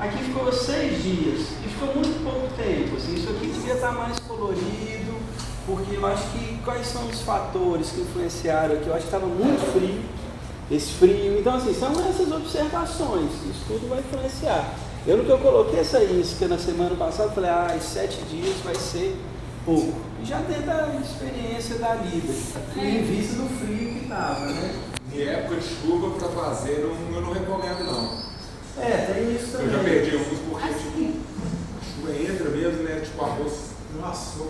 Aqui ficou 6 dias e ficou muito pouco tempo. Assim, isso aqui devia estar mais colorido, porque eu acho que quais são os fatores que influenciaram aqui? Eu acho que estava muito frio, esse frio. Então, assim, são essas observações, isso tudo vai influenciar. Eu, no que eu coloquei essa isca na semana passada, falei, em 7 dias vai ser pouco. Já dentro da experiência da lida, e em vista do frio que estava, né? Em época de chuva para fazer, eu não recomendo não. Tem isso também. Eu já perdi alguns porque tipo, a chuva entra mesmo, né? Tipo arroz. Nossa,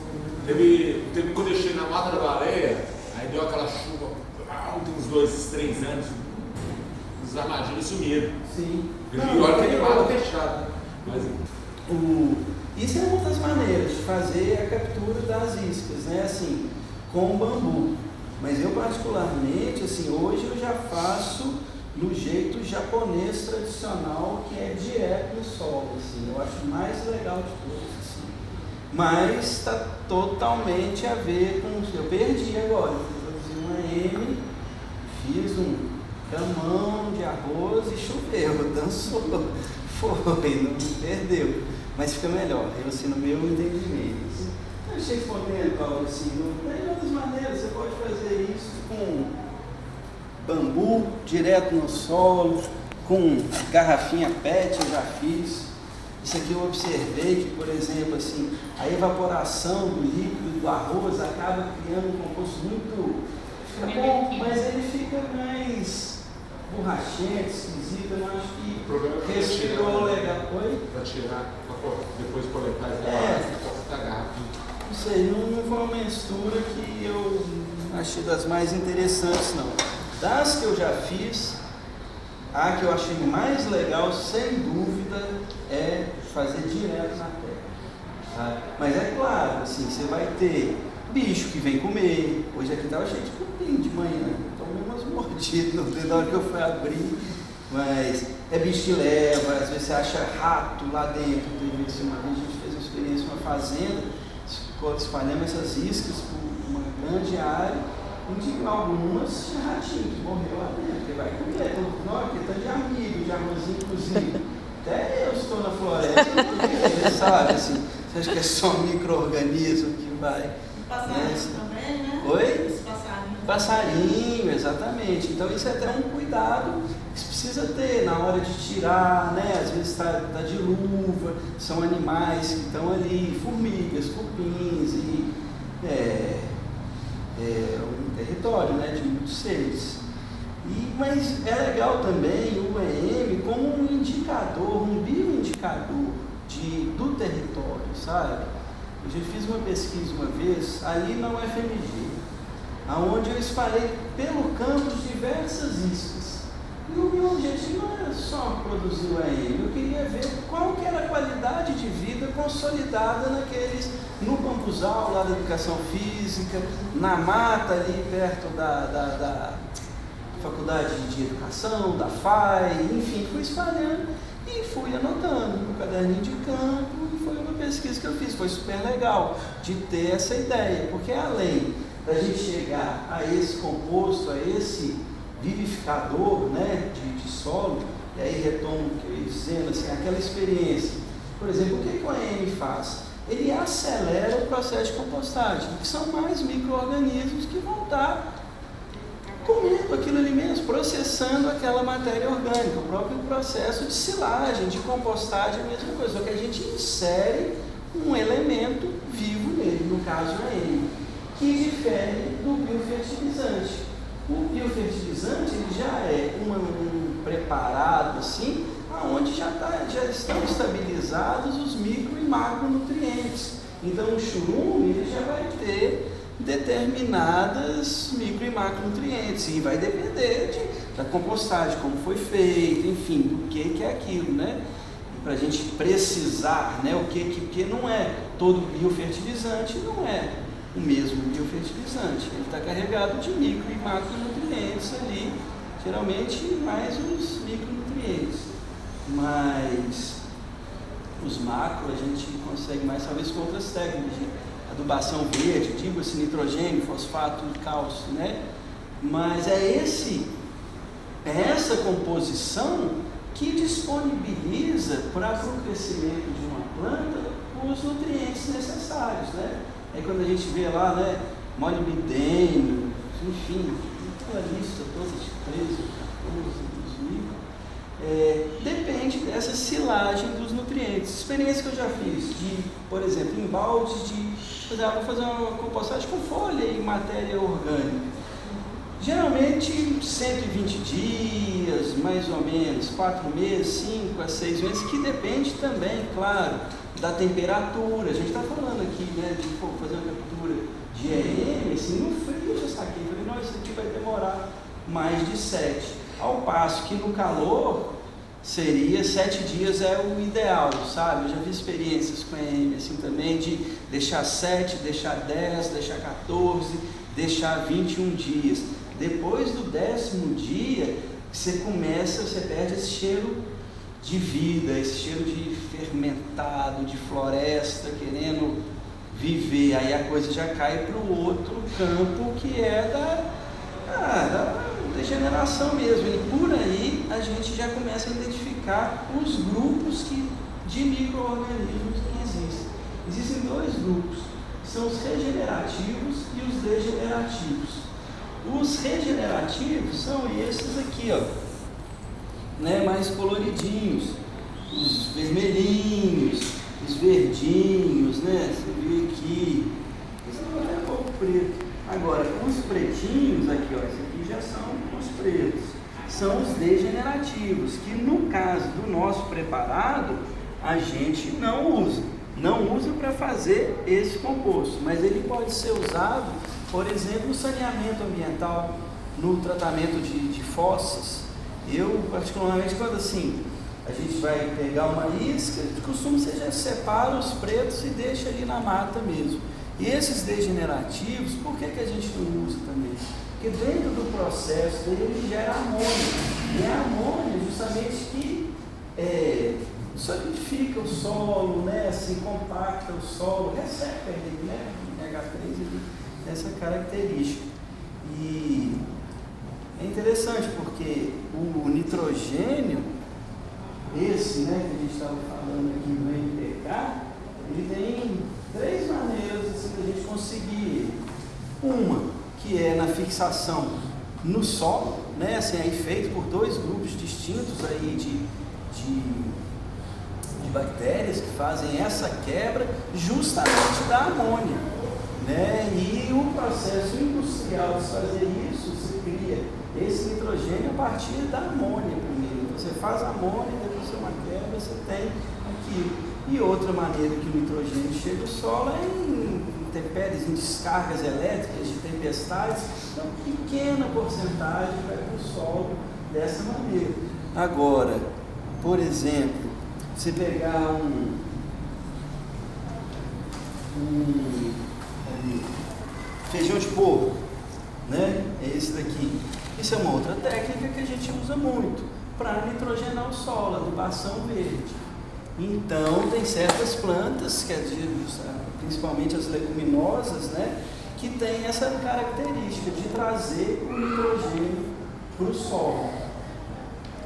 teve quando eu cheguei na Mata da Baleia, aí deu aquela chuva, tem uns 2, 3 anos, os armadilhos sumiram. Sim. E olha que ele mata fechado. Mas... Isso é uma das maneiras de fazer a captura das iscas, né? Assim, com bambu. Mas eu particularmente, assim, hoje eu já faço no jeito japonês tradicional, que é direto no solo, assim. Eu acho mais legal de todos, assim. Mas está totalmente a ver com... Eu perdi agora, eu produzi uma M, fiz um camão de arroz e choveu, dançou, foi, não me perdeu. Mas fica melhor, eu assim, no meu entendimento. Eu achei respondendo, Paulo, assim, tem outras maneiras, você pode fazer isso com bambu, direto no solo, com garrafinha PET, eu já fiz. Isso aqui eu observei que, por exemplo, assim, a evaporação do líquido do arroz acaba criando um composto muito... Fica bom, mas ele fica mais borrachento, esquisito, eu não acho que respirou legal. Oi? Para tirar, depois coletar essa garrafa. Não sei, não foi uma mistura que eu achei das mais interessantes, não. Das que eu já fiz, a que eu achei mais legal, sem dúvida, é fazer direto na terra. Tá? Mas é claro, assim, você vai ter bicho que vem comer. Hoje aqui estava cheio de cupim de manhã, tomei umas mordidas na hora que eu fui abrir. Mas é bicho que leva, às vezes você acha rato lá dentro. Teve assim, uma vez a gente fez uma experiência numa fazenda, espalhamos essas iscas por uma grande área, e algumas tinha ratinho que morreu lá dentro, porque vai comer, porque tá de amigo, de arrozinho cozido. Até eu estou na floresta, sabe, assim, você acha que é só um micro-organismo que vai... Passarinho também, né? Oi? Os passarinhos. Passarinho, exatamente. Então isso é até um cuidado que você precisa ter na hora de tirar, né? Às vezes está de luva, são animais que estão ali, formigas, cupins e um território, né, de muitos seres. Mas é legal também o EM como um indicador, um bioindicador do território, sabe? Eu já fiz uma pesquisa uma vez, ali na UFMG, onde eu espalhei pelo campus diversas iscas. E o meu objetivo não era só produzir o EM, eu queria ver qual que era a qualidade de vida consolidada no campusal lá da educação física, na mata ali perto da faculdade de educação, da FAI, enfim, fui espalhando e fui anotando no caderninho de campo. Foi uma pesquisa que eu fiz, foi super legal de ter essa ideia, porque além da gente chegar a esse composto, a esse vivificador, né, de solo, e aí retomo o que eu ia dizendo, assim, aquela experiência. Por exemplo, o que o AM faz? Ele acelera o processo de compostagem, que são mais micro-organismos que vão estar comendo aquilo ali mesmo, processando aquela matéria orgânica. O próprio processo de silagem, de compostagem é a mesma coisa, só que a gente insere um elemento vivo nele, no caso o AM, que difere do biofertilizante. O biofertilizante ele já é um preparado assim, onde já estão estabilizados os micro e macronutrientes. Então o churume ele já vai ter determinadas micro e macronutrientes e vai depender da compostagem, como foi feito, enfim, do que é aquilo, né? Para a gente precisar, né, porque não é todo biofertilizante, não é o mesmo biofertilizante, ele está carregado de micro e macronutrientes ali, geralmente mais os micronutrientes, mas os macro a gente consegue mais talvez com outras técnicas de adubação verde, digo-se nitrogênio, fosfato e cálcio, né? Mas é essa composição que disponibiliza para o crescimento de uma planta os nutrientes necessários, né? Aí quando a gente vê lá, né, molibdênio, enfim, aquela lista toda de 13, 14, 2000, depende dessa silagem dos nutrientes. Experiência que eu já fiz de, por exemplo, em baldes de, por exemplo, vou fazer uma compostagem com folha e matéria orgânica. Geralmente 120 dias, mais ou menos, 4 meses, 5 a 6 meses, que depende também, claro, da temperatura. A gente está falando aqui, né, de fazer uma captura de EM, assim, no frio eu já saquei, falei, não, isso aqui vai demorar mais de 7. Ao passo que no calor seria 7 dias é o ideal, sabe? Eu já vi experiências com EM assim também, de deixar 7, deixar 10, deixar 14, deixar 21 dias. Depois do 10º dia, você perde esse cheiro de vida, esse cheiro de fermentado, de floresta, querendo viver. Aí a coisa já cai para o outro campo, que é da degeneração mesmo. E por aí a gente já começa a identificar os grupos de micro-organismos que existem. Existem 2 grupos, que são os regenerativos e os degenerativos. Os regenerativos são esses aqui, ó, né, mais coloridinhos, os vermelhinhos, os verdinhos, né, você vê aqui, esse é um pouco preto. Agora, os pretinhos aqui, ó, esses aqui já são os pretos, são os degenerativos, que no caso do nosso preparado, a gente não usa para fazer esse composto, mas ele pode ser usado, por exemplo, no saneamento ambiental, no tratamento de fossas. Eu, particularmente, quando assim, a gente vai pegar uma isca, de costume você já separa os pretos e deixa ali na mata mesmo. E esses degenerativos, por que a gente não usa também? Porque dentro do processo ele gera amônia. E a amônia justamente que solidifica o solo, né, assim, compacta o solo, resseca ele, né, H3 ele tem essa característica. E é interessante porque o nitrogênio, esse, né, que a gente estava falando aqui no NPK, ele tem 3 maneiras assim, de a gente conseguir. Uma, que é na fixação no solo, né, assim, aí feito por 2 grupos distintos aí de bactérias que fazem essa quebra justamente da amônia, né? E o processo industrial de fazer isso, você cria esse nitrogênio a partir da amônia primeiro. Então, você faz a amônia, depois você uma quebra, você tem aquilo. E outra maneira que o nitrogênio chega ao solo é em intempéries, em descargas elétricas, de tempestades. Então, pequena porcentagem vai para o solo dessa maneira. Agora, por exemplo, você pegar feijão de porco, né? É esse daqui. Isso é uma outra técnica que a gente usa muito para nitrogenar o solo, adubação verde. Então, tem certas plantas, principalmente as leguminosas, né, que tem essa característica de trazer o nitrogênio para o solo.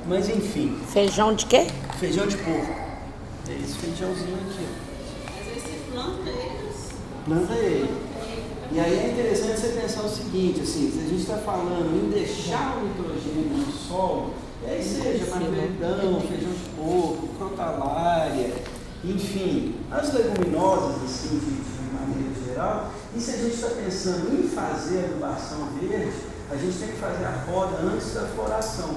Mas enfim. Feijão de quê? Feijão de porco. É esse feijãozinho aqui. Às vezes você planta eles. Planta ele. E aí é interessante você pensar o seguinte, assim, se a gente está falando em deixar o nitrogênio no solo, e aí seja mangueirão, feijão de porco, crotalária, enfim, as leguminosas, assim, de maneira geral, e se a gente está pensando em fazer adubação verde, a gente tem que fazer a poda antes da floração.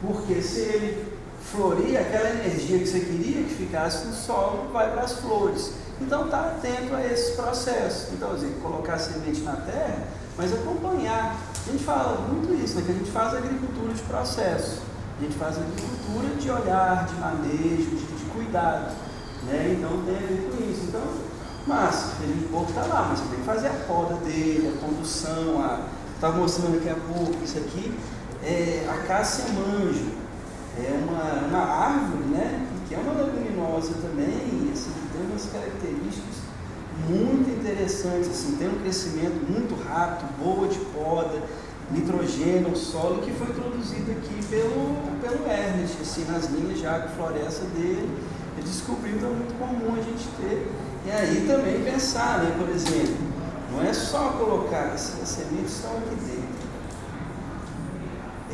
Porque se ele florir, aquela energia que você queria que ficasse no solo vai para as flores. Então, está atento a esses processos. Então, assim, colocar a semente na terra, mas acompanhar. A gente fala muito isso, né? Que a gente faz agricultura de processo. A gente faz agricultura de olhar, de manejo, de cuidado. Né? Então, tem a ver com isso. Então, massa, o feijão de porco está lá, mas você tem que fazer a poda dele, a condução, estava mostrando daqui a pouco, isso aqui é a cássia manjo. É uma árvore, né, que é uma leguminosa também, e assim, tem umas características muito interessantes, assim, tem um crescimento muito rápido, boa de poda, nitrogênio ao solo, que foi introduzido aqui pelo Ernest, assim, nas linhas de agrofloresta dele. Ele descobriu que é muito comum a gente ter. E aí também pensar, né, por exemplo, não é só colocar, as sementes estão aqui dentro.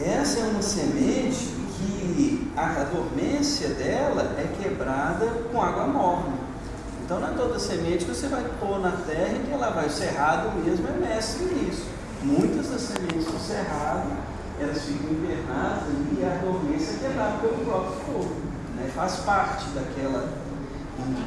Essa é uma semente que a dormência dela é quebrada com água morna. Então não é toda semente que você vai pôr na terra e que ela vai. O cerrado mesmo é mestre nisso. Muitas das sementes do cerrado, elas ficam invernadas ali e a dormência é quebrada pelo próprio fogo, né? Faz parte daquela.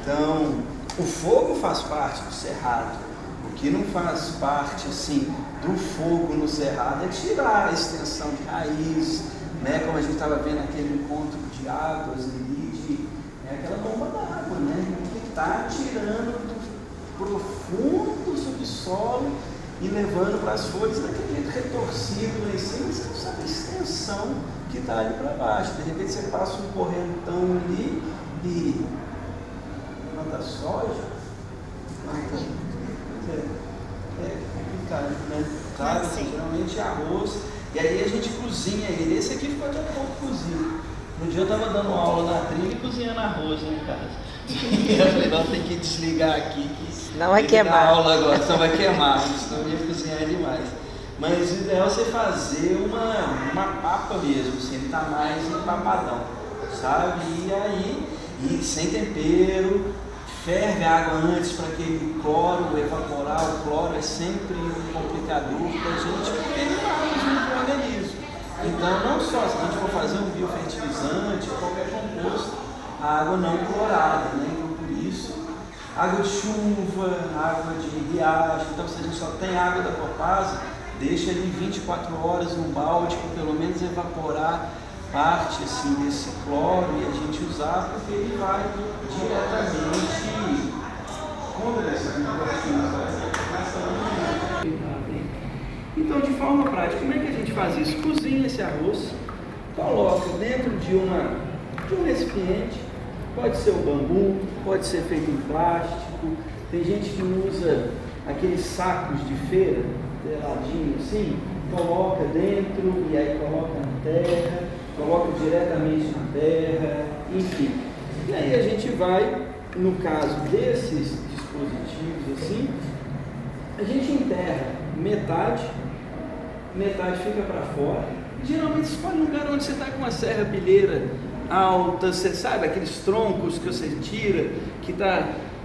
Então, o fogo faz parte do cerrado. O que não faz parte, assim, do fogo no cerrado é tirar a extensão de raiz, né? Como a gente estava vendo aquele encontro de águas ali, aquela bomba d'água, né? Que está tirando do profundo subsolo e levando para as folhas daquele jeito retorcido lá em cima, você não sabe a extensão que está ali para baixo. De repente você passa um correntão ali e planta soja, planta. É complicado, né? Sabe? Geralmente arroz. E aí a gente cozinha ele. Esse aqui ficou de pouco cozido. Um dia eu estava dando aula na trilha e cozinhando arroz em casa. Eu falei, não, tem que desligar aqui. Não vai queimar. Aula agora, senão vai queimar, senão ia cozinhar demais. Mas o ideal é você fazer uma papa mesmo, assim, ele está mais empapadão, sabe? E aí, sem tempero, ferve a água antes para aquele cloro evaporar. O cloro é sempre um complicador para a gente, porque ele mata junto com o organismo. Então, não só se a gente for fazer um biofertilizante ou qualquer composto, a água não clorada, né? Então, por isso, água de chuva, água de riacho. Então, se a gente só tem água da Copasa, deixa ali 24 horas no balde para pelo menos evaporar parte assim, desse cloro e a gente usar, porque ele vai diretamente contra essa microquímica. Então, de forma prática, como é que a gente faz isso? Cozinha esse arroz, coloca dentro de um recipiente, pode ser o bambu, pode ser feito em plástico, tem gente que usa aqueles sacos de feira, teladinho assim, coloca dentro e aí coloca na terra, coloca diretamente na terra, enfim. E aí a gente vai, no caso desses dispositivos assim, a gente enterra metade fica para fora. Geralmente escolhe um lugar onde você está com uma serrapilheira alta, você sabe, aqueles troncos que você tira, que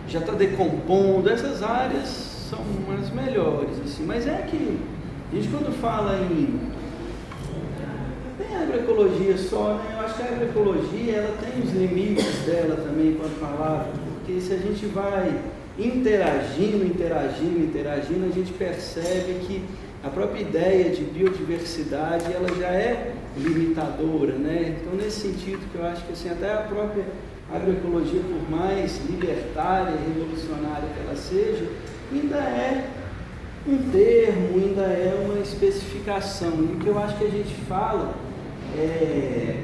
já está decompondo. Essas áreas são as melhores, assim. Mas é que a gente, quando fala tem agroecologia só, né? Eu acho que a agroecologia, ela tem os limites dela também, enquanto palavra, porque se a gente vai interagindo, a gente percebe que a própria ideia de biodiversidade, ela já é limitadora, né? Então, nesse sentido que eu acho que assim, até a própria agroecologia, por mais libertária e revolucionária que ela seja, ainda é um termo, ainda é uma especificação. E o que eu acho que a gente fala é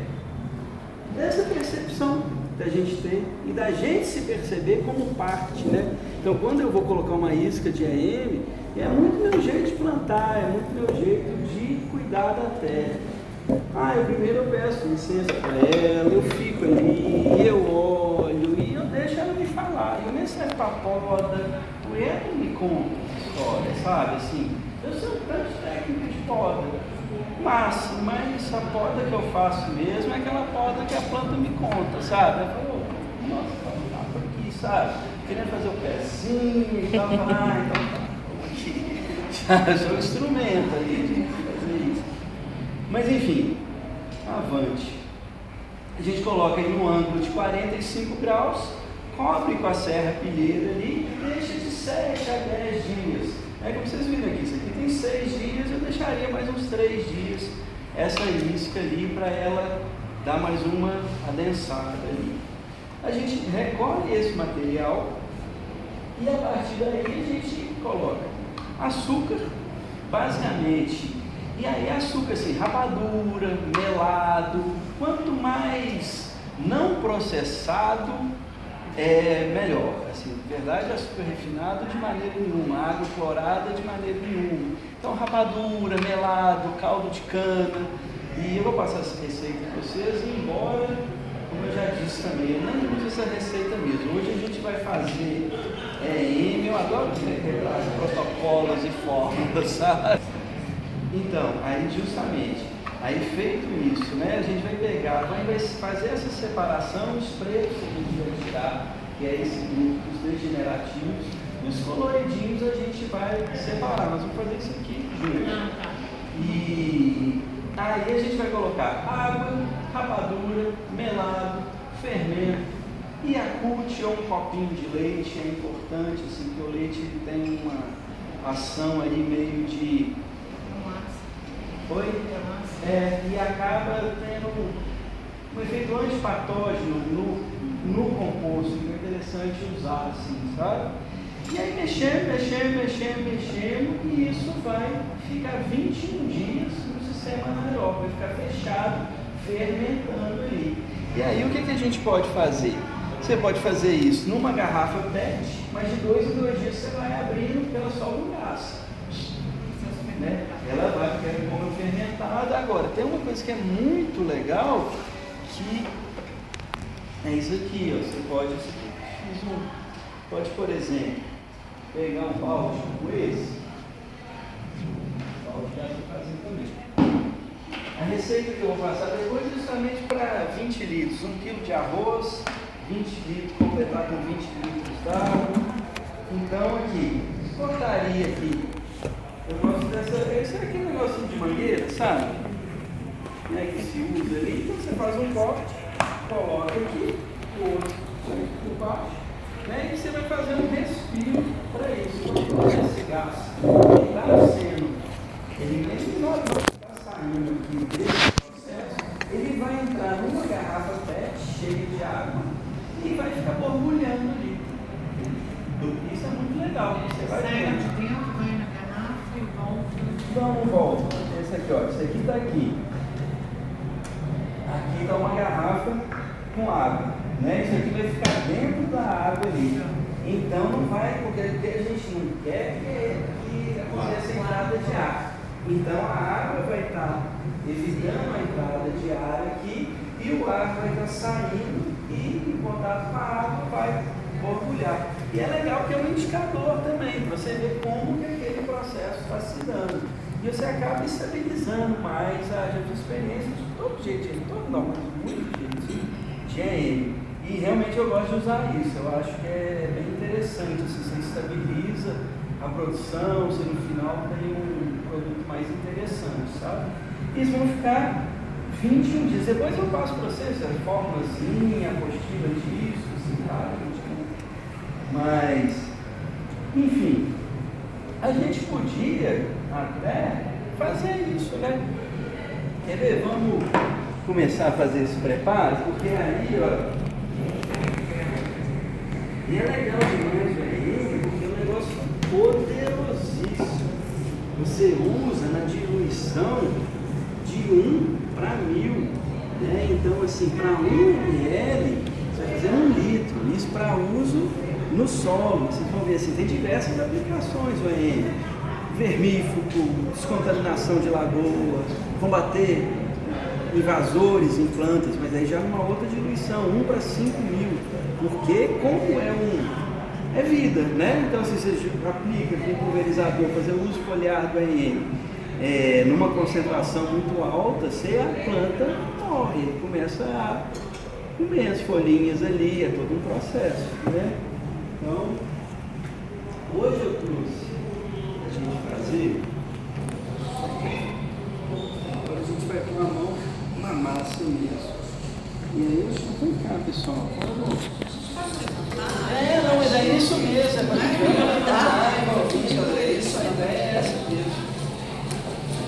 dessa percepção da gente ter e da gente se perceber como parte, né? Então, quando eu vou colocar uma isca de AM, é muito meu jeito de plantar, é muito meu jeito de cuidar da terra. Eu primeiro peço licença para ela, eu fico ali, eu olho e eu deixo ela me falar. Eu nem sei para poda, ela me conta a história, sabe? Assim, eu sou um grande técnico de poda, mas a poda que eu faço mesmo é aquela poda que a planta me conta, sabe? Ela falou, nossa, tá por aqui, sabe? Querendo fazer o pezinho e tal, então tá. Eu sou um instrumento ali de fazer isso. Mas enfim, avante. A gente coloca aí no ângulo de 45 graus, cobre com a serrapilheira ali e deixa de 7 a 10 dias. Como vocês viram aqui, isso aqui tem 6 dias, eu deixaria mais uns 3 dias essa isca ali para ela dar mais uma adensada ali. A gente recolhe esse material e a partir daí a gente coloca açúcar, basicamente. E aí açúcar assim, rapadura, melado, quanto mais não processado, melhor. Assim, na verdade, açúcar refinado de maneira nenhuma, água clorada de maneira nenhuma. Então, rapadura, melado, caldo de cana. E eu vou passar essa receita para vocês, embora, como eu já disse também, eu não uso essa receita mesmo. Hoje a gente vai fazer eu adoro quebrar protocolos e fórmulas, sabe? Então, aí justamente, aí feito isso, né, a gente vai pegar, vai fazer essa separação, os pretos que a gente vai tirar, que é esse grupo dos degenerativos, e os coloridinhos a gente vai separar. Nós vamos fazer isso aqui junto. E aí a gente vai colocar água, rapadura, melado, fermento, Yakult ou um copinho de leite. É importante, assim, que o leite ele tem uma ação aí meio de... Oi? E acaba tendo um efeito antipatógeno no composto, que é interessante usar assim, sabe? E aí mexendo, e isso vai ficar 21 dias no sistema anaeróbico, vai ficar fechado, fermentando ali. E aí o que a gente pode fazer? Você pode fazer isso numa garrafa PET, mas de 2 em 2 dias você vai abrindo porque ela solta um gás. Né? Ela vai ficar como fermentada. Agora, tem uma coisa que é muito legal, que é isso aqui, ó. Você pode, por exemplo, pegar um balde como esse, balde dá para fazer também. A receita que eu vou passar depois é justamente para 20 litros, 1 kg de arroz, 20 litros, completar com 20 litros d'água. Então aqui, cortaria aqui. Eu gosto dessa, esse é aquele negocinho de mangueira, sabe? Né, que se usa ali. Então você faz um corte, coloca aqui, o outro por baixo, né? E você vai fazer um respiro para isso. Quando esse gás está sendo eliminado, está saindo aqui desse processo, ele vai entrar numa garrafa PET cheia de água e vai ficar borbulhando ali. Isso é muito legal. Você vai ver. Volta. Esse aqui, ó. Esse aqui está aqui. Aqui está uma garrafa com água, né? Isso aqui vai ficar dentro da água ali. Então não vai, porque a gente não quer que aconteça a entrada de ar. Então a água vai estar evitando a entrada de ar aqui e o ar vai estar saindo e em contato com a água vai borbulhar. E é legal que é um indicador também, para você ver como que aquele processo está se dando. E você acaba estabilizando mais. Já tive experiência de todo jeito, muito jeito de AM. E realmente eu gosto de usar isso. Eu acho que é bem interessante. Assim, você estabiliza a produção, você no final tem um produto mais interessante, sabe? E eles vão ficar 21 dias. Depois eu passo para vocês a formulazinha, a apostila disso, assim, tá? Mas, enfim, a gente podia até fazer isso, né? Quer ver? Vamos começar a fazer esse preparo, porque aí, ó, e é legal demais aí, porque é um negócio poderosíssimo. Você usa na diluição de 1 para 1000, né? Então, assim, para 1 ml, você vai fazer 1 litro, isso para uso no solo. Vocês vão ver assim, tem diversas aplicações, o EM, vermífugo, descontaminação de lagoas, combater invasores em plantas, mas aí já numa outra diluição, 1 para 5.000, porque como é vida, né? Então assim, você aplica com pulverizador, fazer o uso foliar do EM, numa concentração muito alta, a planta morre, começa a comer as folhinhas ali, é todo um processo, né? Então, hoje eu trouxe a gente fazer, agora a gente vai pôr a mão na massa mesmo. E aí, vem cá, pessoal. Não, mas é isso mesmo, é para a gente isso, a ideia é essa mesmo.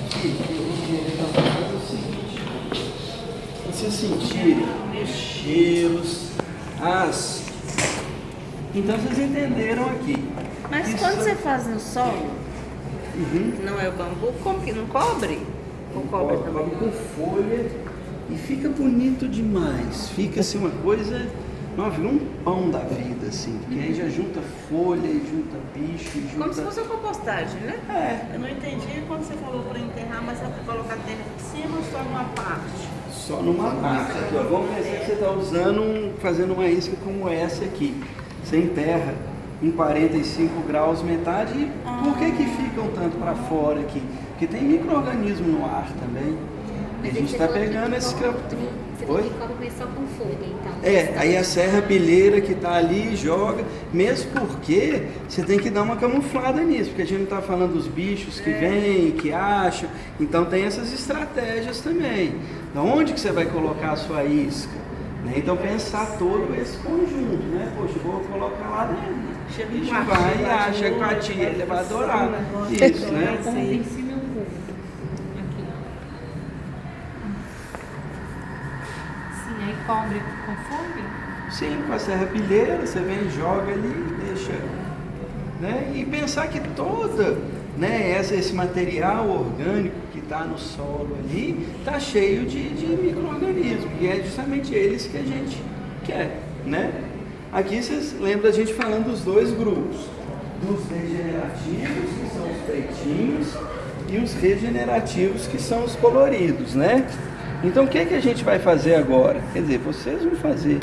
Aqui, eu vou querer fazer o seguinte: vocês sentirem os cheiros, então vocês entenderam aqui. Mas isso, quando você faz no solo, não é o bambu, como que não cobre? Ou cobre também? Cobre com folha e fica bonito demais. Fica assim uma coisa, vira um pão da vida, assim, porque aí já junta folha, e junta bicho, e junta... Como se fosse uma compostagem, né? É, Eu não entendi quando você falou para enterrar, mas é para colocar terra em cima ou só numa parte? só numa parte. Aqui, ó, vamos pensar que você está usando, fazendo uma isca como essa aqui. Você enterra em 45 graus metade. E por que ficam tanto para fora aqui? Porque tem micro-organismo no ar também. E a gente está pegando esse campo. Você falou que cobre só com folha, então. Aí a serrapilheira que está ali joga, mesmo porque você tem que dar uma camuflada nisso, porque a gente não está falando dos bichos que vêm, que acham, então tem essas estratégias também. Então, onde que você vai colocar a sua isca? Né? Então pensar todo esse conjunto, né? Poxa, eu vou colocar lá dentro. A gente vai e acha com a tia, ele vai adorar. Isso, né? Em cima um pouco. Aqui. Sim, aí cobre com folha? Sim, com a serrapilheira, você vem, joga ali, deixa. Né? E pensar que toda, né, esse material orgânico que está no solo ali, está cheio de micro-organismos, e é justamente eles que a gente quer. Né? Aqui vocês lembram da gente falando dos dois grupos, dos degenerativos, que são os pretinhos, e os regenerativos, que são os coloridos, né? Então o que a gente vai fazer agora? Quer dizer, vocês vão fazer.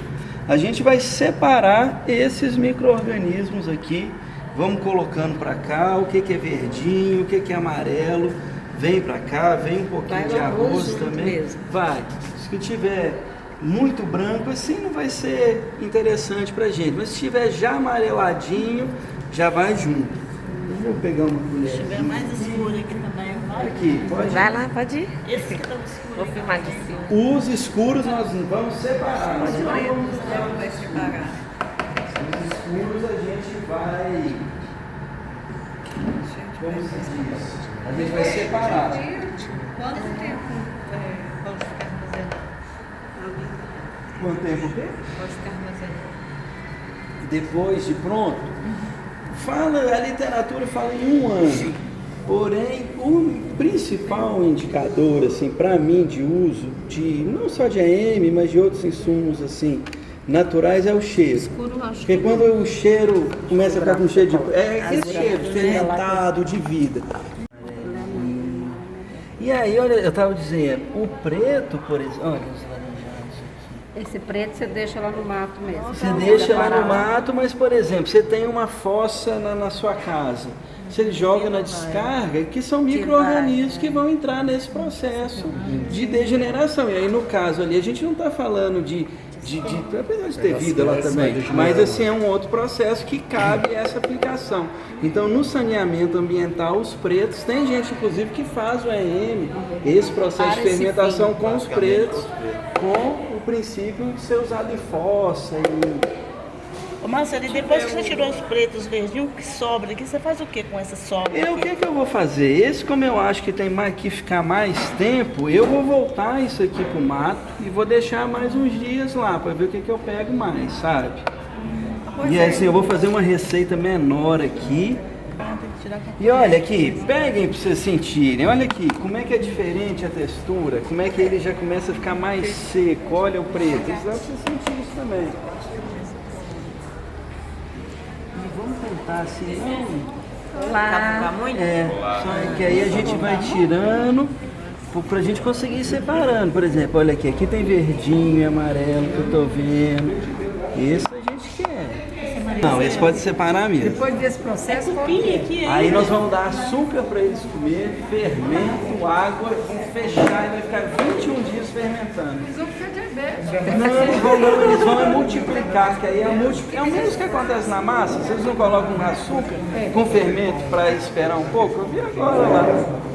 A gente vai separar esses micro-organismos aqui, vamos colocando para cá, o que é verdinho, o que é amarelo, vem para cá, vem um pouquinho Vai de arroz junto também. mesmo. Vai. Se tiver muito branco assim não vai ser interessante pra gente, mas se tiver já amareladinho, já vai junto. Vou pegar uma colher. Se tiver mais escuro aqui também, vai. Aqui, pode. Vai lá, pode ir. Esse que tá escuro. Vou filmar de cima. Os escuros nós vamos separar. Nós vamos Vai separar. Os escuros a gente vai. Como se diz? A gente vai separar. Quanto tempo pode ficar armazenado? Quanto tempo o quê? Pode ficar armazenado. Depois de pronto? A literatura fala em 1 ano. Porém, o principal indicador, assim, para mim, de uso, não só de AM, mas de outros insumos, assim, naturais, é o cheiro. Escuro, acho Porque quando o cheiro começa a ficar com cheiro de... É aquele cheiro fermentado, de vida. E aí, olha, eu estava dizendo, o preto, por exemplo... Olha os laranjados aqui. Esse preto você deixa lá no mato mesmo. Você deixa lá no mato, mas, por exemplo, você tem uma fossa na sua casa. Você joga na descarga, que são micro-organismos que vão entrar nesse processo de degeneração. E aí, no caso ali, a gente não está falando apesar de ter vida lá também, mas assim, é um outro processo que cabe essa aplicação. Então, no saneamento ambiental, os pretos, tem gente, inclusive, que faz o EM, esse processo de fermentação com os pretos, com o princípio de ser usado em fossa e... Ô Marcelo, e depois que você tirou os pretos, verdinhos, o que sobra aqui, você faz o que com essa sobra? O que eu vou fazer? Esse, como eu acho que tem que ficar mais tempo, eu vou voltar isso aqui pro mato e vou deixar mais uns dias lá, para ver o que eu pego mais, sabe? E assim, eu vou fazer uma receita menor aqui. E olha aqui, peguem para vocês sentirem, olha aqui, como é que é diferente a textura, como é que ele já começa a ficar mais seco, olha o preto, isso dá para vocês sentirem isso também. Vamos tentar assim, não. Lá. muito? Só que aí a gente vai tirando pra gente conseguir ir separando. Por exemplo, olha aqui tem verdinho e amarelo que eu tô vendo. Esse a gente quer. Não, esse pode separar mesmo. Depois desse processo, Aí nós vamos dar açúcar para eles comer, fermento, água, vamos fechar e vai ficar 21 dias fermentando. eles vão ficar diabéticos. Não, eles vão multiplicar, que aí é o mesmo que acontece na massa, vocês não colocam açúcar com fermento para esperar um pouco? Eu vi agora lá.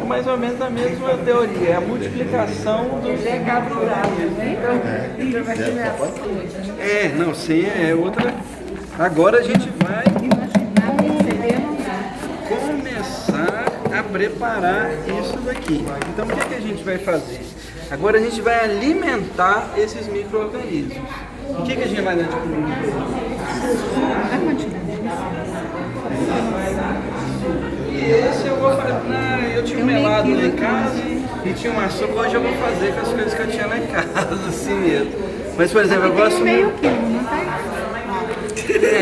É mais ou menos a mesma teoria, é a multiplicação dos Então vai comer as coisas. não, sim, é outra. Agora a gente vai começar a preparar isso daqui. Então o que a gente vai fazer? Agora a gente vai alimentar esses micro-organismos. O que a gente vai dar de comida? E esse eu vou fazer. Eu tinha um melado lá em casa e tinha um açúcar. Hoje eu vou fazer com as coisas que eu tinha lá em casa, assim mesmo. Mas, por exemplo, eu gosto muito. Deixa eu ver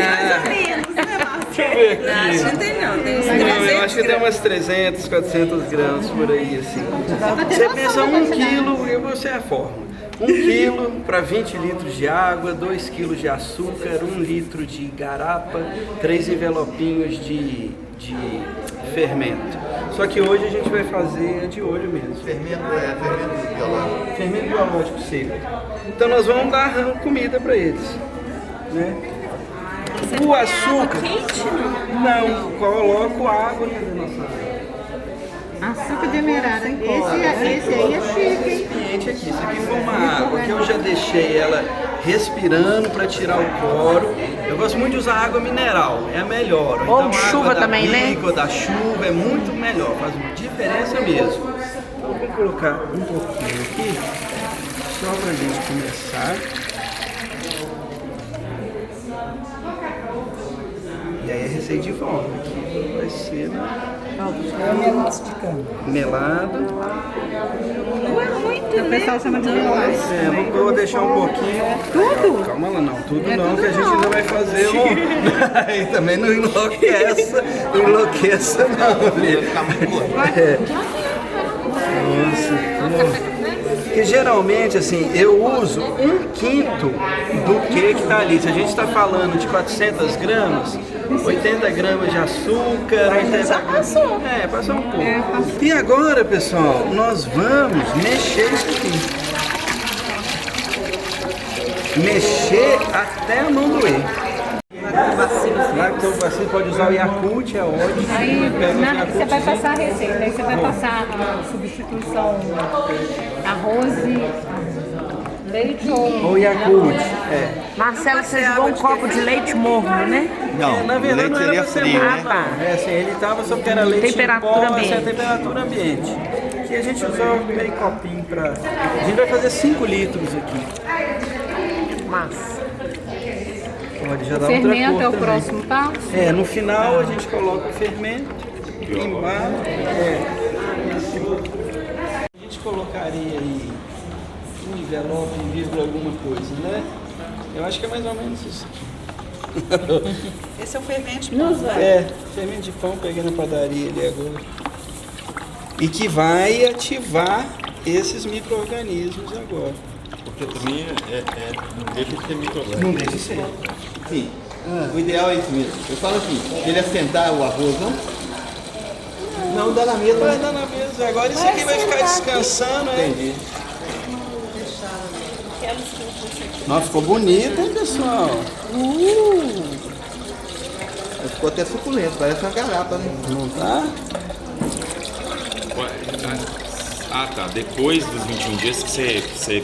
Não, aqui. acho que tem não, tem uns Não, eu 300 acho que tem umas 300, 400 gramas por aí, assim. Você pensa 1 quilo, e você é a forma. 1 quilo para 20 litros de água, 2 quilos de açúcar, 1 litro de garapa, 3 envelopinhos de fermento. Só que hoje a gente vai fazer de olho mesmo. Fermento biológico. Fermento biológico seco. Então nós vamos dar comida para eles, né? O açúcar, não, coloco água na nossa água. Açúcar demerara. Esse aí é chique, hein? Recipiente aqui, isso aqui foi uma água que eu já deixei ela respirando para tirar o cloro. Eu gosto muito de usar água mineral, é a melhor. Ou então, de a chuva água da também, né? bica ou da chuva é muito melhor, faz uma diferença mesmo. Então eu vou colocar um pouquinho aqui, só para a gente começar. E aí a receita de volta aqui vai ser melado. Não é muito, O pessoal chama de melado. Eu vou deixar um pouquinho. Tudo? Calma lá, não. Tudo não, que a gente ainda vai fazer Aí também não enlouqueça. Não enlouqueça não, filho. Nossa. Porque geralmente, assim, eu uso 1/5 do que tá ali. Se a gente está falando de 400 gramas, 80 gramas de açúcar, 80 já passou. Passou um pouco. E agora, pessoal, nós vamos mexer isso aqui. Mexer até a mão doer. Lactobacillus, pode usar o Yakult, é ótimo. Aí Pega o você Yakult, vai passar a receita, aí você vai passar a substituição arroz e leite ou ou Yakult, Marcelo, vocês vão um copo de leite morno, né? Não, Na o verdade leite não era seria pra ser frio, muito, né? tá. É assim, ele tava só porque era leite Temperatura em pó, ambiente. essa é a temperatura ambiente. Que a gente usou meio copinho pra... A gente vai fazer 5 litros aqui. Massa. Pode já dar fermento outra cor é o também. próximo passo. No final a gente coloca o fermento, embaixo, a gente colocaria aí um envelope, vírgula alguma coisa, né? Eu acho que é mais ou menos isso. Esse é o fermento de pão. Fermento de pão, peguei na padaria ali agora. E que vai ativar esses micro-organismos agora. Porque também não deixa de ser micro-organismo. Não deixa de ser. Sim. O ideal é isso mesmo. Eu falo assim, ele assentar o arroz, não? Não dá na mesma. Vai dar na mesa. Agora isso aqui vai ficar descansando, né? Entendi. Nossa, ficou bonito, hein, pessoal? Ficou até suculento, parece uma garapa, né? Não tá? Ah, tá. Depois dos 21 dias que você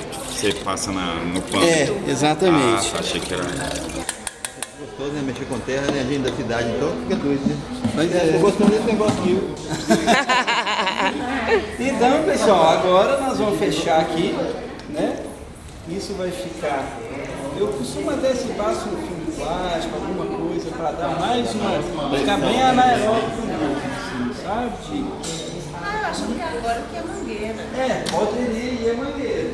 passa no pano. Exatamente. Ah, tá. Achei que era... Gostoso, né? Mexer com terra, né? A gente da cidade, então fica doido, né? Mas Tô gostando desse negócio aqui. Então, pessoal, agora nós vamos fechar aqui, né? Isso vai ficar... Eu costumo até se passo um filme plástico, alguma coisa, para dar mais uma... Ficar bem anaeróbico mesmo, assim, sabe? Eu acho que agora que é mangueira. Poderia ir a mangueira.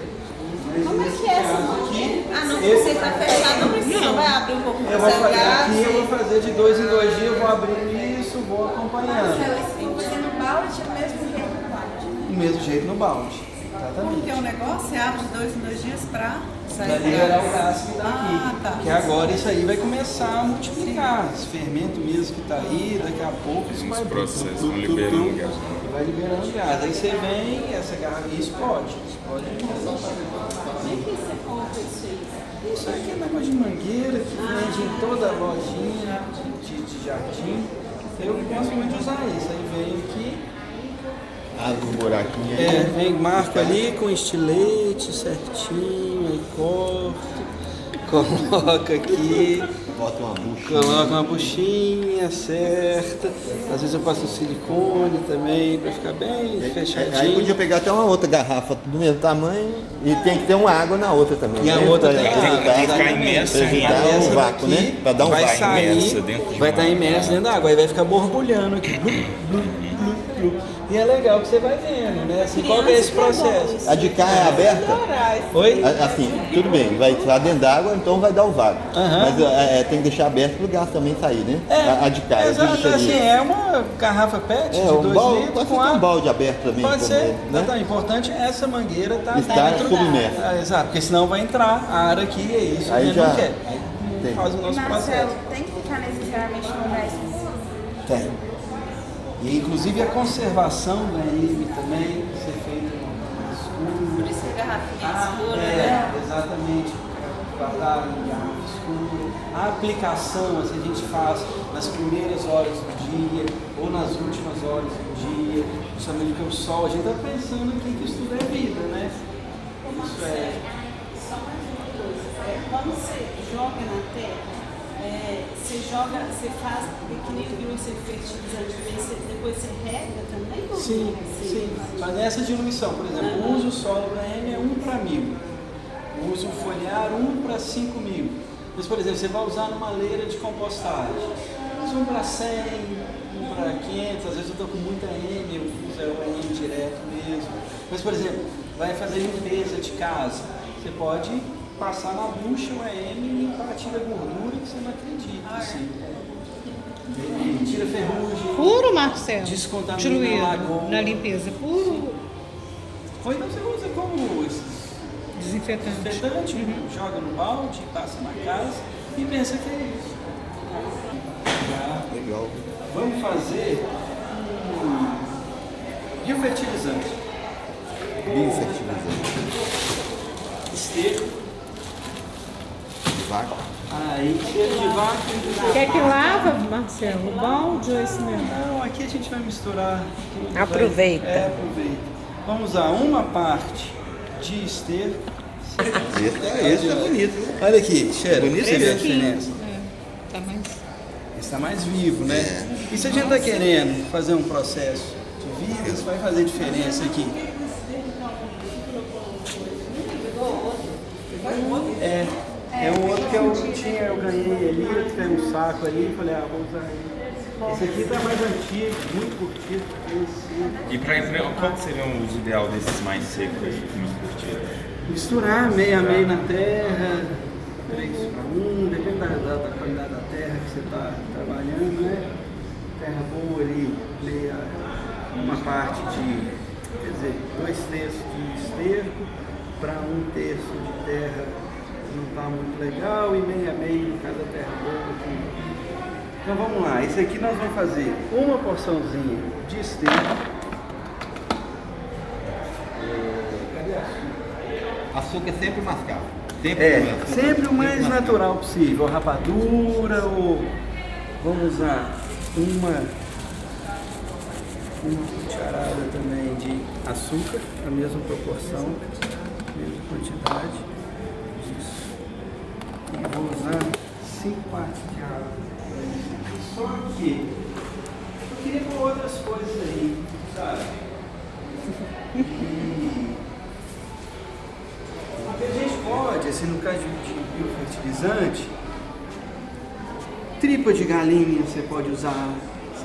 Como é que é essa mangueira? Ah, não, você está fechado, não precisa. Vai abrir um pouco Eu para vou o fazer gás. aqui, eu vou fazer de 2 em 2 dias, eu vou abrir isso, vou acompanhando. Se você no balde, é o mesmo jeito no balde. Do mesmo jeito no balde. Exatamente. Porque o negócio você abre de 2 em 2 dias para Vai sair liberar o gás. gás que está aqui. Ah, tá. Que agora isso aí vai começar a multiplicar. Esse fermento mesmo que está aí, daqui a pouco isso vai... processos vão liberando gás. Vai liberando gás. Aí você vem, essa garrafa explode. Explode. Como é que você compra isso aí? Isso aqui é negócio de mangueira que vende em toda a lojinha de jardim. Eu gosto muito de usar isso. Aí vem aqui, Abre um buraquinho. vem marca ali com estilete certinho, aí corta, coloca aqui, Bota uma bucha. coloca uma buchinha certa. Às vezes eu passo silicone também para ficar bem Aí fechadinho. podia pegar até uma outra garrafa do mesmo tamanho e tem que ter uma água na outra também. E a né? outra Pra tem evitar- água, tem que ficar exatamente. imersa Pra evitar Essa um vácuo, daqui né? Pra dar um vai vácuo. sair, imersa dentro de vai uma estar imersa dentro da água, aí vai ficar borbulhando aqui. Blu, blu, blu, blu. E é legal que você vai vendo, né? Assim, qual que é esse processo? A de cá é aberta? Oi? Assim, tudo bem, vai entrar dentro d'água, então vai dar o vago. Aham. Mas tem que deixar aberto para o gás também sair, né? A de cá, eu digo Exato, seria. assim, é uma garrafa PET de 2 balde, litros pode com ser um água. balde aberto também. Pode ser, né? tá, importante é essa mangueira tá Está dentro submersa. exato, porque senão vai entrar ar aqui, é isso, Aí a gente já não quer. Aí tem. faz o nosso Marcelo, processo. tem que ficar necessariamente no lugar escuro? Tem. E inclusive a conservação da EME também ser feita no lugar escuro. Por isso que a garrafinha escura, É, né? exatamente. Guardar em garrafa escura. A aplicação, assim, a gente faz nas primeiras horas do dia ou nas últimas horas do dia, justamente porque o sol, a gente está pensando aqui que isso tudo é vida, né? Isso é. Só mais uma coisa. Quando você joga na terra, você faz que nem o biofertilizante, depois você rega também? Ou Sim, não? sim. Mas nessa diluição, por exemplo, o uso solo da M é 1 para 1000. O uso foliar 1 para 5000. Mas, por exemplo, você vai usar numa leira de compostagem. 1 para 100, 1 para 500. Às vezes eu estou com muita M, eu uso o M direto mesmo. Mas, por exemplo, vai fazer limpeza de casa. Você pode passar na bucha o AM e limpar, tira gordura que você não acredita. Assim. Ele tira ferrugem. Puro, Marcelo. Descontamina Diluído a lagoa. na limpeza. Puro Ou então você usa como esses desinfetante. desinfetante, joga no balde, passa na casa e pensa que é isso. Legal. Vamos fazer biofertilizante. Biofertilizante. Esterco. De vaca. Aí, esterco de vaca. Quer que lava, Marcelo? O balde ou esse mesmo? Não, aqui a gente vai misturar. tudo. Aproveita. Aproveita. Vamos usar uma parte de esterco. Esse é bonito. Olha aqui, cheira. Bonito Você vê a mesmo. diferença? Tá mais... Está mais vivo, né? E se a gente está querendo fazer um processo de vida, isso vai fazer diferença aqui. É o outro que eu tinha, eu ganhei ali, eu tirei um saco ali e falei, vou usar ele. Esse aqui está mais antigo, muito curtido. E qual que seria o uso ideal desses mais secos, menos curtidos? Misturar meio a meio na terra, 3 para 1, depende da qualidade da terra que você está trabalhando, né? Terra boa ali, uma parte de, quer dizer, 2/3 de esterco para 1/3 de terra não está muito legal e meio a meio cada terra boa aqui. Então vamos lá, esse aqui nós vamos fazer uma porçãozinha de esterco. Cadê a açúcar? Açúcar é sempre mascavo. Sempre, Sempre o mais natural possível, rapadura ou vamos usar uma cucharada também de açúcar, a mesma proporção, mesma quantidade disso. E vou usar 5 partes de água. Só que eu queria pôr outras coisas aí, sabe? A gente pode, assim, no caso de biofertilizante, tripa de galinha você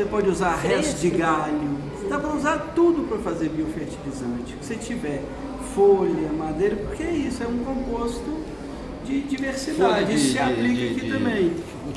pode usar resto de galho, dá para usar tudo para fazer biofertilizante. Se tiver folha, madeira, porque é isso, é um composto de diversidade, isso se aplica aqui também.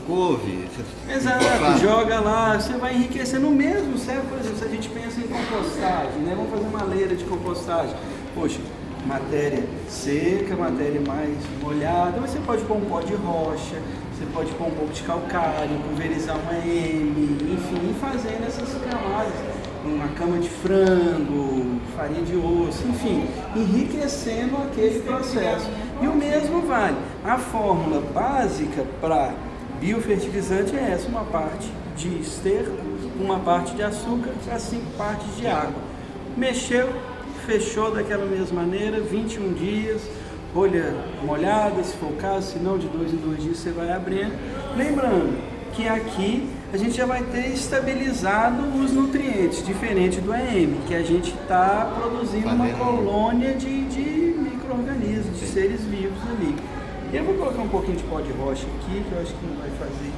Couve. Exato, joga lá, você vai enriquecendo o mesmo, serve, por exemplo, se a gente pensa em compostagem, né? Vamos fazer uma leira de compostagem. Poxa, matéria seca, matéria mais molhada, mas você pode pôr um pó de rocha, você pode pôr um pouco de calcário, pulverizar uma M, enfim, fazendo essas camadas, uma cama de frango, farinha de osso, enfim, enriquecendo aquele processo. E o mesmo vale. A fórmula básica para biofertilizante é essa, uma parte de esterco, uma parte de açúcar, as 5 partes de água. Mexeu, fechou daquela mesma maneira, 21 dias, folha molhada, se for o caso, se não, de 2 em 2 dias você vai abrindo. Lembrando que aqui a gente já vai ter estabilizado os nutrientes, diferente do EM, que a gente está produzindo uma colônia de micro-organismos, de seres vivos ali. Eu vou colocar um pouquinho de pó de rocha aqui, que eu acho que não vai fazer.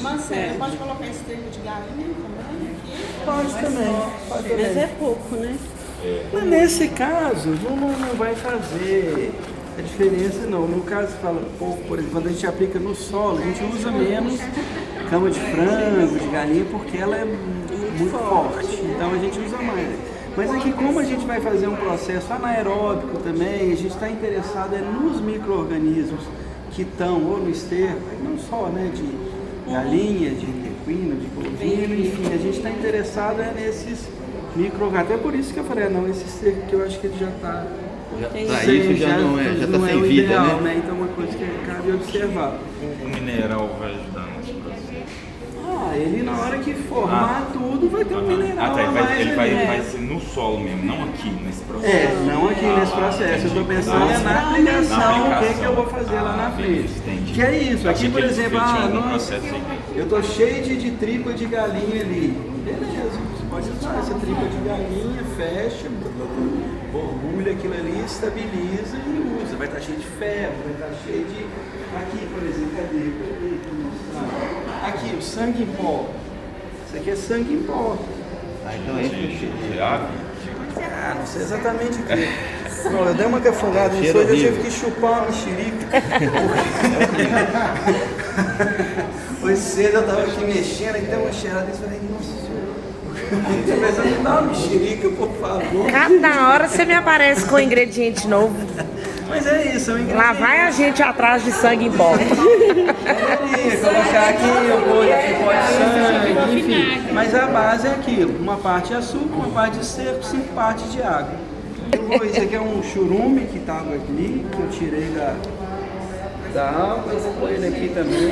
Marcelo, pode colocar esse termo de galinha também aqui? Pode também. Mas é pouco, né? Mas nesse caso, não vai fazer a diferença não. No caso, você fala pouco, por exemplo, quando a gente aplica no solo, a gente usa menos cama de frango, de galinha, porque ela é muito forte. Então a gente usa mais. Mas aqui, como a gente vai fazer um processo anaeróbico também, a gente está interessado nos micro-organismos que estão ou no esterco, não só né, de galinha, de equino, de bovino, enfim, a gente está interessado nesses micro-organismos. Até por isso que eu falei, não, esse esterco que eu acho que ele já está... Isso já não é, já está sem vida, ideal, né? Então é uma coisa que cabe observar. O mineral vai ajudar nesse processo. Ele na hora que formar tudo vai ter um mineral tá, a mais ele ali. vai ser no solo mesmo, não aqui nesse processo. Não aqui nesse processo. Eu estou pensando na aplicação, o que eu vou fazer lá na frente. Entendi. Que é isso, aqui por exemplo, processo aí. eu estou cheio de tripa de galinha ali. Beleza, você pode usar essa tripa de galinha, fecha, borbulha aquilo ali, estabiliza e usa. Vai estar cheio de ferro, vai estar cheio de... Aqui, por exemplo, cadê? Aqui, o sangue em pó. Isso aqui é sangue em pó. Então é isso. Não sei exatamente o que. Eu dei uma cafungada nisso hoje, eu tive que chupar uma mexerica. Hoje cedo eu estava aqui mexendo, aí tem uma cheirada e eu falei, nossa senhora, estou pensando em dar uma mexerica, por favor. Cada hora você me aparece com um ingrediente novo. Mas é isso, é um ingrediente. Lá vai a gente atrás de sangue em pó. Colocar aqui o pó de sangue, enfim. Mas a base é aquilo, uma parte de açúcar, uma parte de esterco, 5 partes de água. Isso aqui é um churume que estava aqui, que eu tirei da água, eu vou pôr ele aqui também.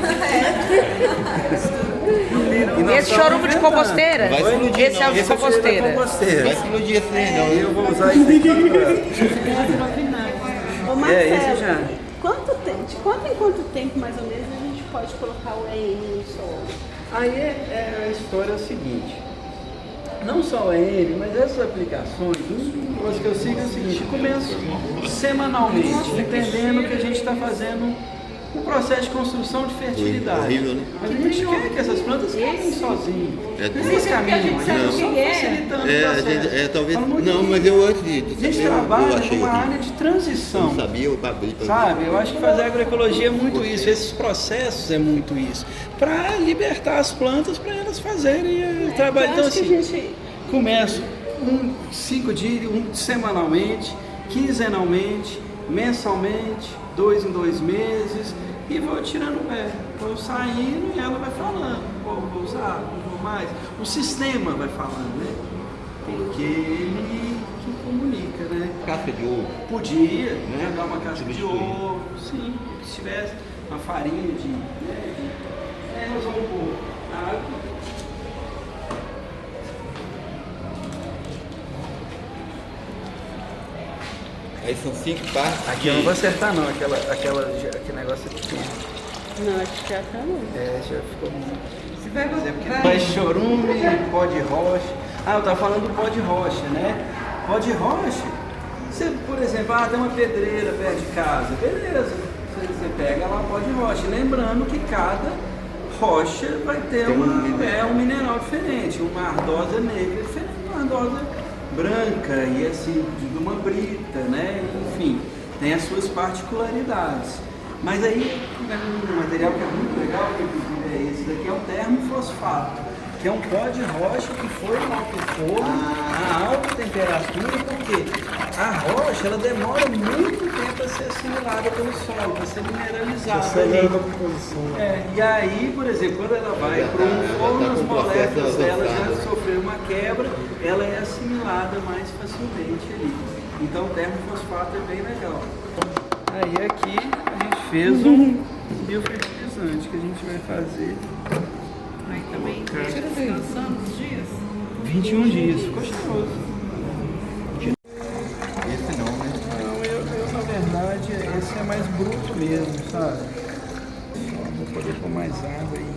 E esse chorume de composteira? Vai explodir, Esse é o de Esse é o cheiro da composteira. composteira. Vai explodir esse trem, não. Eu vou usar isso aqui. Ô Marcelo, esse já. de quanto em quanto tempo mais ou menos a gente pode colocar o EM no solo? Aí a história é o seguinte, não só ele, mas essas aplicações, uma coisa que eu sigo é o seguinte, eu começo semanalmente, entendendo que a gente está fazendo um processo de construção de fertilidade. Horrível, né? Mas a gente quer que essas plantas caminhem sozinhas. Eles a gente sabe o que é. facilitando o processo. Talvez. Fala muito Não, disso. mas eu antes de A gente eu trabalha achei numa horrível. área de transição. Eu não sabia, eu abri para Sabe, eu acho que fazer agroecologia é muito isso, esses processos é muito isso, para libertar as plantas, para elas fazerem o trabalho. Então assim, começo 5 dias, semanalmente, quinzenalmente, mensalmente, 2 em 2 meses, e vou tirando o pé, vou saindo e ela vai falando, vou usar, não vou mais. O sistema vai falando, né? Porque ele que comunica, né? casca de ovo. Podia, né? Dar uma casca de ovo, sim, se tivesse uma farinha de... nós vamos pôr água. Aí são 5 partes. Aqui eu não vou acertar não, aquele negócio é pequeno. Não, acho que já tá não. Já ficou muito. Mas chorume, pó de rocha. Eu tava falando do pó de rocha, né? Pó de rocha, você, por exemplo, tem uma pedreira perto de casa, beleza. Você pega lá o pó de rocha. Lembrando que cada rocha vai ter um mineral diferente. Uma ardosa negra diferente de uma ardosa branca e assim, de uma brita, né? Enfim, tem as suas particularidades. Mas aí, um material que é muito legal, que inclusive é esse daqui, é o termofosfato, que é um pó de rocha que foi lá pro forno a alta temperatura, porque a rocha ela demora muito tempo a ser assimilada pelo solo, para ser mineralizada ali. E aí, por exemplo, quando ela vai para um forno, as moléculas dela já sofreram uma quebra, ela é assimilada mais facilmente ali. Então o termofosfato é bem legal. Aí aqui a gente fez um biofertilizante que a gente vai fazer. Aí também tira descansando os dias. 21 dias, ficou cheiroso. Esse não, né? Não, eu na verdade, esse é mais bruto mesmo, sabe? Só vou poder pôr mais água aí.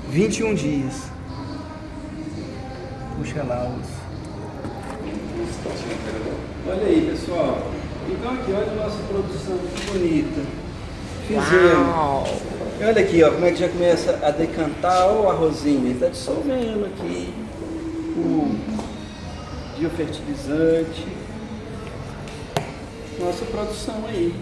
21 dias. Puxa lá os. Olha aí, pessoal. Então aqui, olha a nossa produção, que bonita. Fizemos E olha aqui, ó, como é que já começa a decantar o arrozinho. Ele está dissolvendo aqui o biofertilizante. Nossa produção aí.